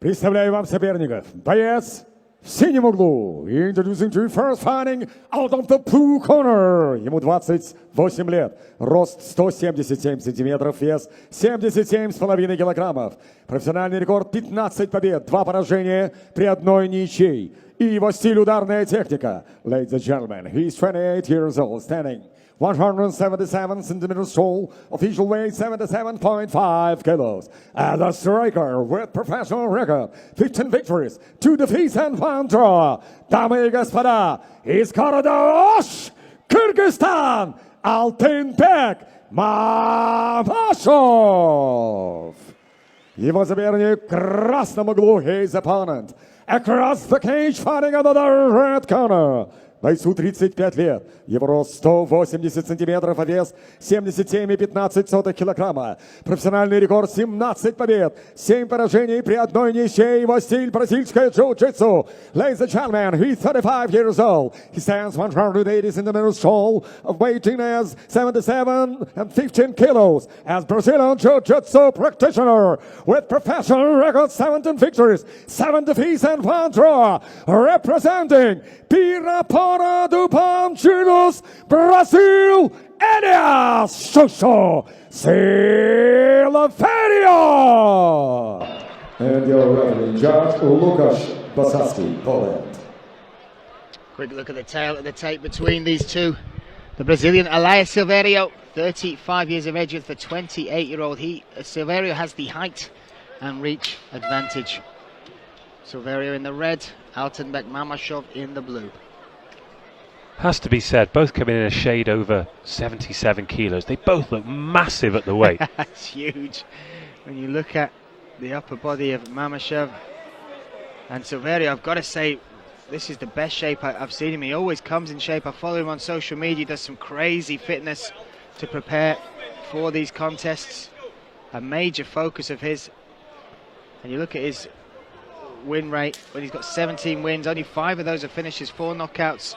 Представляю вам соперников. Боец в синем углу. Introducing to first fighting out of the blue corner. Ему 28 лет. Рост 177 сантиметров, вес 77,5 килограммов. Профессиональный рекорд 15 побед, 2 поражения при одной ничьей. И его стиль ударная техника. Ladies and gentlemen, he's 28 years old, standing 177 centimeters tall, official weight 77.5 kilos. As a striker with professional record, 15 victories, 2 defeats and 1 draw. Дамы и господа, из города Ош, Кыргызстан, Алтынбек Мамашев. Его соперник в красном углу, his opponent. Across the cage, fighting under the red corner. Бойцу 35 лет, его рост 180 сантиметров, а вес 77,15 килограмма. Профессиональный рекорд 17 побед, 7 поражений при одной ничьей. Его стиль бразильское джиу-джитсу. Ladies and gentlemen, he's 35 years old. He stands 180 centimeters tall, weighing as 77 and 15 kilos. As Brazilian jiu-jitsu practitioner with professional record, 17 victories, 7 defeats and 1 draw. Representing Pirapora do Panchinos, Brazil, Elias, Sильvereo. And your referee, Judge Łukasz Basacki, Poland. Quick look at the tail of the tape between these two. The Brazilian Elias Sильверeo, 35 years of age, with the 28-year-old. Sильvereo has the height and reach advantage. Sильvereo in the red, Алтынбек Mamašev in the blue. Has to be said, both coming in a shade over 77 kilos. They both look massive at the weight. That's huge. When you look at the upper body of Mamašev and Sильvereo, I've got to say, this is the best shape I've seen him. He always comes in shape. I follow him on social media, does some crazy fitness to prepare for these contests. A major focus of his. And you look at his win rate, when he's got 17 wins, only 5 of those are finishes, 4 knockouts,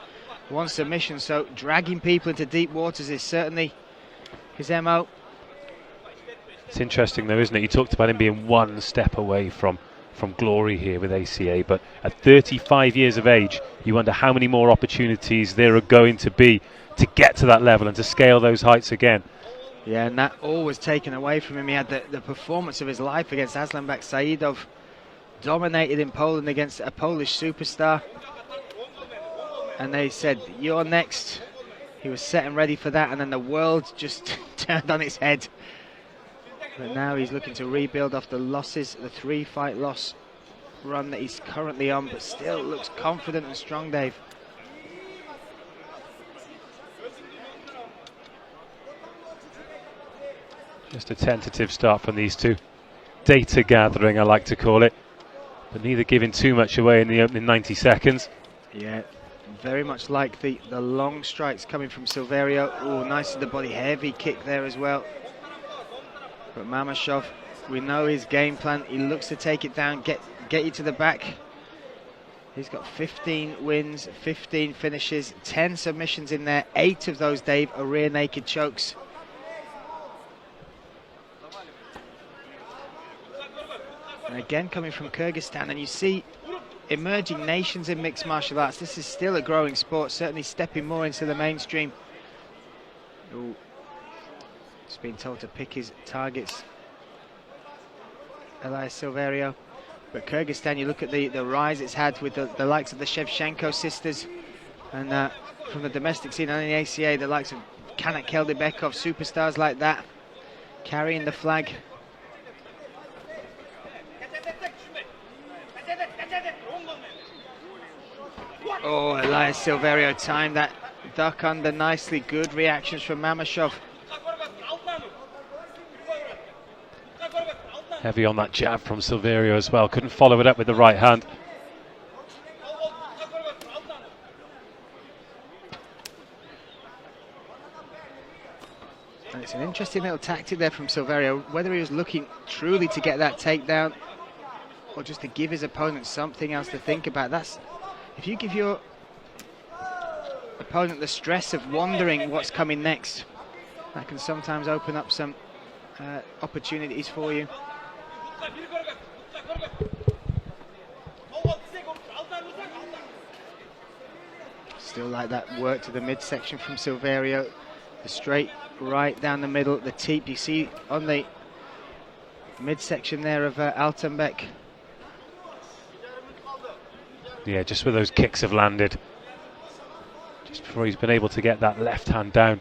1 submission. So dragging people into deep waters is certainly his MO. It's interesting though, isn't it? You talked about him being 1 step away from glory here with ACA, but at 35 years of age, you wonder how many more opportunities there are going to be to get to that level and to scale those heights again. Yeah, and that all was taken away from him. He had the performance of his life against Aslanbek Saidov, dominated in Poland against a Polish superstar, and they said, you're next. He was set and ready for that, and then the world just turned on its head. But now he's looking to rebuild off the losses, the 3-fight loss run that he's currently on, but still looks confident and strong, Dave. Just a tentative start from these two. Data gathering, I like to call it, but neither giving too much away in the opening 90 seconds. Yeah, very much like the long strikes coming from Sильvereo. Oh, nice to the body, heavy kick there as well. But Mamašev, we know his game plan. He looks to take it down, get you to the back. He's got 15 wins, 15 finishes, 10 submissions in there. 8 of those, Dave, are rear naked chokes. And again, coming from Kyrgyzstan, and you see emerging nations in mixed martial arts. This is still a growing sport, certainly stepping more into the mainstream. Ooh. He's been told to pick his targets, Elias Sильvereo. But Kyrgyzstan, you look at the rise it's had with the likes of the Shevchenko sisters, and from the domestic scene and the ACA, the likes of Kanak Keldibekov, superstars like that, carrying the flag. Oh, Elias Sильvereo timed that duck under nicely. Good reactions from Mamašev. Heavy on that jab from Sильvereo as well. Couldn't follow it up with the right hand. And it's an interesting little tactic there from Sильvereo. Whether he was looking truly to get that takedown or just to give his opponent something else to think about. That's, if you give your opponent the stress of wondering what's coming next, that can sometimes open up some opportunities for you. Still like that work to the midsection from Sильверио. The straight right down the middle, the teep you see on the midsection there of Алтынбек. Yeah, just where those kicks have landed. Just before he's been able to get that left hand down.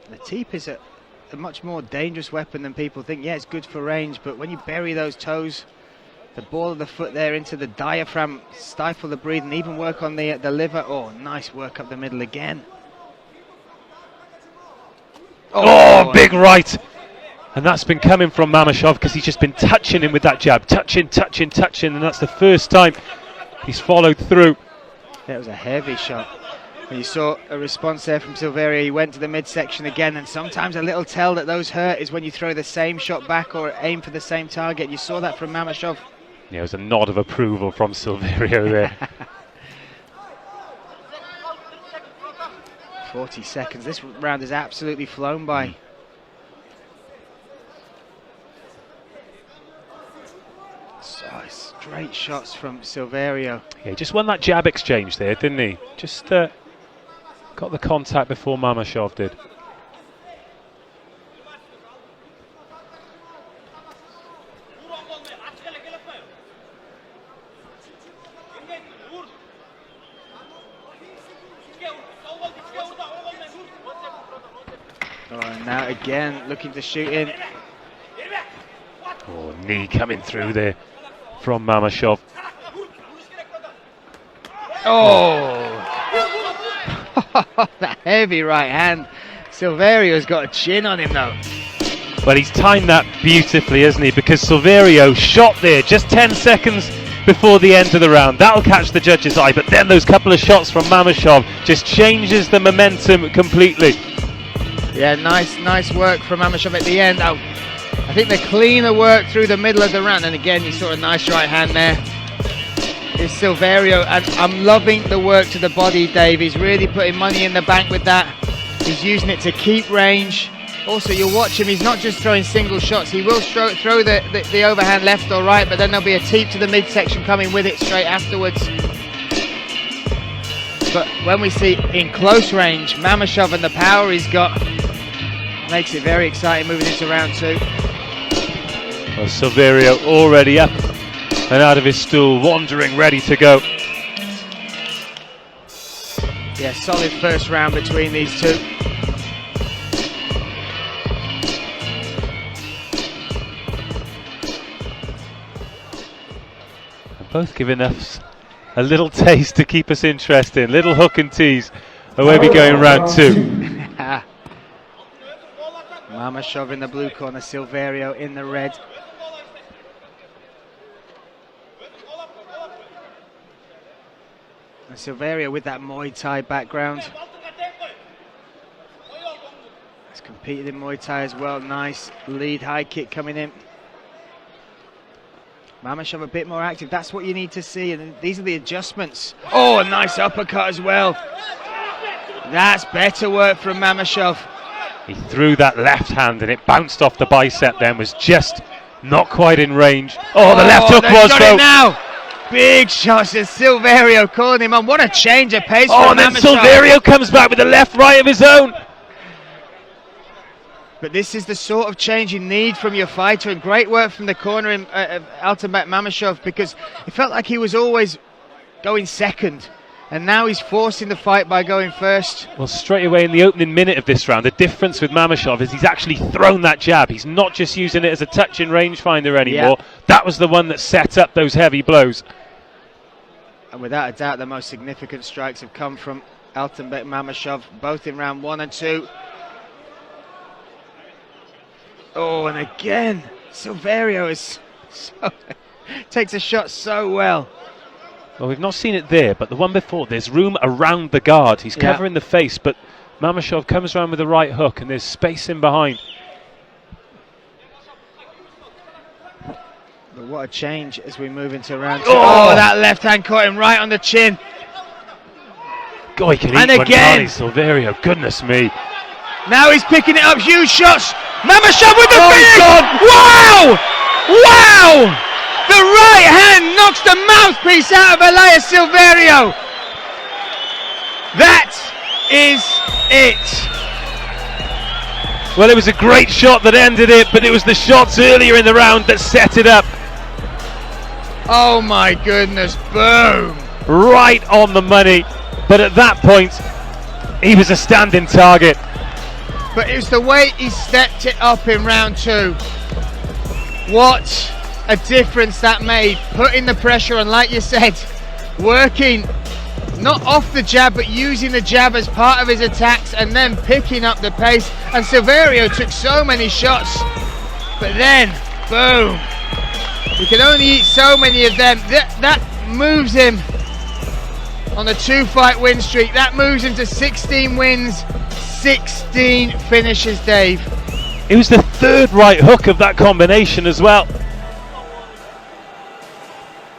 The teep is a much more dangerous weapon than people think. Yeah, it's good for range, but when you bury those toes, the ball of the foot there into the diaphragm, stifle the breathing, even work on the liver. Oh, nice work up the middle again. Oh, big right. And that's been coming from Mamachev because he's just been touching him with that jab. Touching, and that's the first time he's followed through. That was a heavy shot. And you saw a response there from Sильверио. He went to the midsection again, and sometimes a little tell that those hurt is when you throw the same shot back or aim for the same target. You saw that from Mamachev. Yeah, it was a nod of approval from Sильверио there. 40 seconds. This round has absolutely flown by. So straight shots from Sильверио. Yeah, he just won that jab exchange there, didn't he? Just got the contact before Mamachev did. Oh, and now again looking to shoot in. Oh, knee coming through there from Mamachev. Oh! That heavy right hand. Sильверио's got a chin on him though. Well, he's timed that beautifully, hasn't he? Because Sильверио shot there just 10 seconds before the end of the round. That'll catch the judge's eye, but then those couple of shots from Mamachev just changes the momentum completely. Yeah, nice work from Mamachev at the end. Oh, I think the cleaner work through the middle of the round, and again you saw a nice right hand there. Is Sильверио, and I'm loving the work to the body, Dave. He's really putting money in the bank with that. He's using it to keep range. Also, you'll watch him, he's not just throwing single shots. He will throw the overhand left or right, but then there'll be a teep to the midsection coming with it straight afterwards. But when we see in close range, Mamachev and the power he's got, makes it very exciting moving into round two. Well, Sильверио already up and out of his stool, wandering, ready to go. Yeah, solid first round between these two. And both giving us a little taste to keep us interested. Little hook and tease. Away we go in round two. Mamachev in the blue corner, Sильверио in the red. And Sильверио with that Muay Thai background. He's competed in Muay Thai as well. Nice lead high kick coming in. Mamachev a bit more active. That's what you need to see. And these are the adjustments. Oh, a nice uppercut as well. That's better work from Mamachev. He threw that left hand and it bounced off the bicep then, was just not quite in range. Oh, the left hook was though. Now. Big shots as Sильверио calling him on. What a change of pace for from Mamachev. Mamachev. Sильверио comes back with a left right of his own. But this is the sort of change you need from your fighter, and great work from the corner of Алтынбек Mamachev, because it felt like he was always going second, and now he's forcing the fight by going first. Well, straight away in the opening minute of this round, the difference with Mamachev is he's actually thrown that jab. He's not just using it as a touch and rangefinder anymore. Yeah. That was the one that set up those heavy blows. And without a doubt, the most significant strikes have come from Алтынбек Mamachev, both in round 1 and 2. Oh, and again, Sильверио is takes a shot so well. Well, we've not seen it there, but the one before, there's room around the guard. He's covering the face, but Mamachev comes around with the right hook, and there's space in behind. But what a change as we move into round 2. Oh, that left hand caught him right on the chin. God, he can and eat again, Sильверио, goodness me. Now he's picking it up, huge shots. Mamachev with the finish! Wow! Wow! The right hand knocks the mouthpiece out of Elias Sильверио. That is it. Well, it was a great shot that ended it, but it was the shots earlier in the round that set it up. Oh my goodness, boom. Right on the money, but at that point, he was a standing target. But it was the way he stepped it up in round two. What a difference that made. Putting the pressure on, like you said, working not off the jab, but using the jab as part of his attacks and then picking up the pace. And Sильверио took so many shots, but then, boom. You can only eat so many of them. That moves him on a 2-fight win streak. That moves him to 16 wins, 16 finishes, Dave. It was the third right hook of that combination as well.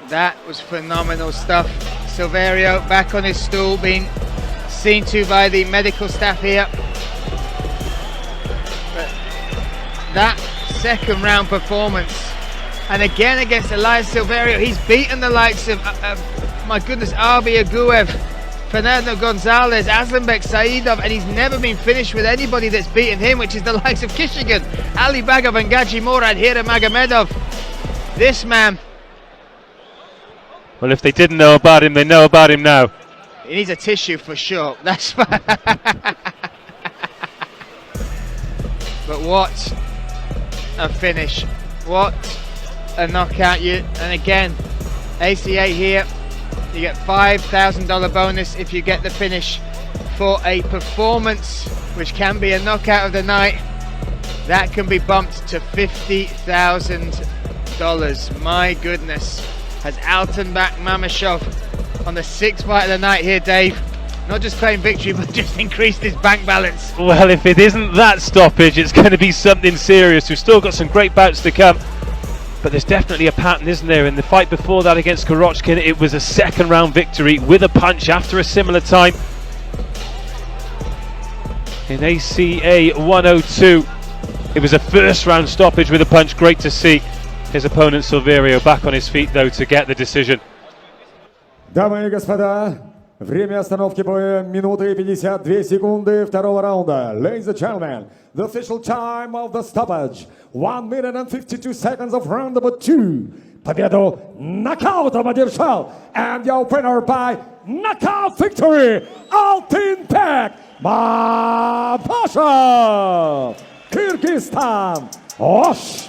That was phenomenal stuff. Sильверио back on his stool, being seen to by the medical staff here. But that second round performance, and again against Elias Sильверио, he's beaten the likes of my goodness, Arbi Aguev, Fernando Gonzalez, Алтынбек, Saidov, and he's never been finished with anybody that's beaten him, which is the likes of Kishigan, Ali Bagov and Gaji Morad, Hiram Magomedov. This man, Well, if they didn't know about him, they know about him now. he needs a tissue for sure. That's but what a finish. What a knockout. And again, ACA here, you get $5,000 bonus if you get the finish for a performance, which can be a knockout of the night. That can be bumped to $50,000. My goodness. Has Алтынбек Mamashев on the 6th fight of the night here, Dave, not just claimed victory, but just increased his bank balance. Well, if it isn't that stoppage, it's going to be something serious. We've still got some great bouts to come, but there's definitely a pattern, isn't there? In the fight before that against Korochkin, it was a second round victory with a punch after a similar time. In ACA 102, it was a first round stoppage with a punch. Great to see his opponent Sильверио back on his feet, though, to get the decision. Дамы и господа, время остановки боя минуты и 52 секунды второго раунда. Ladies and gentlemen, the official time of the stoppage, 1 minute and 52 seconds of round number 2. Победу нокаутом одержал, and your winner by knockout victory, Алтынбек Mамашев, Kyrgyzstan. Osh!